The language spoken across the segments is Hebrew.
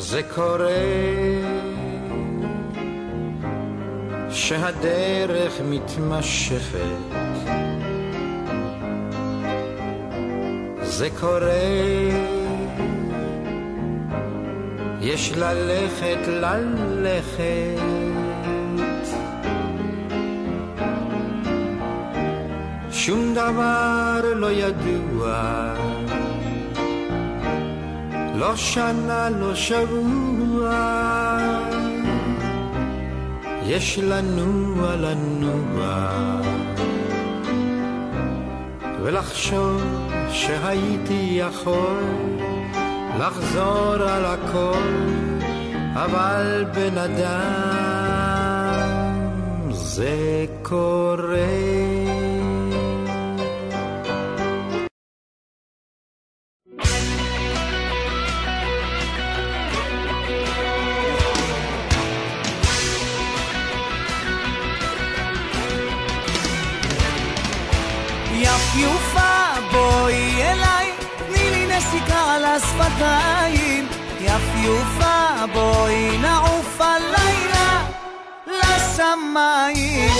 זה קורה שהדרך מתמשכת, זה קורה יש ללכת שום דבר לא ידוע, לא שנה לא שבוע, יש לנוע ולחשוב שהייתי יכול לחזור על הכל, אבל בן אדם זה קורה. יפה בואי אליי, תני לי נסיקה על השפתיים, יפה בואי נעוף הלילה לשמיים,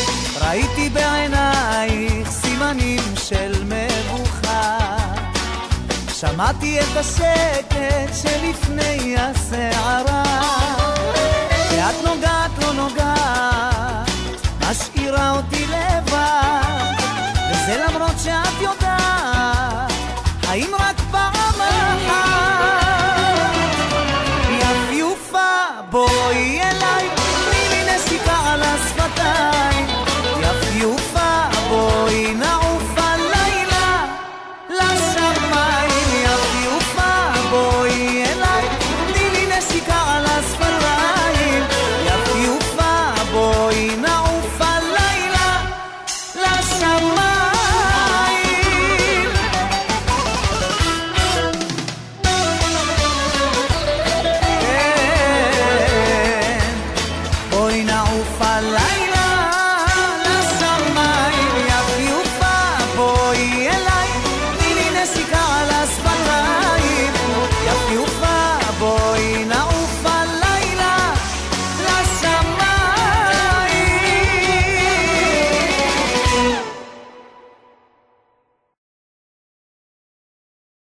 ראיתי בעינייך סימנים של מבוכה, שמעתי את השקט שלפני הסערה, ואת נוגעת לא נוגעת, משאירה אותי לבד, זה למרות שאת יודעת, האם רק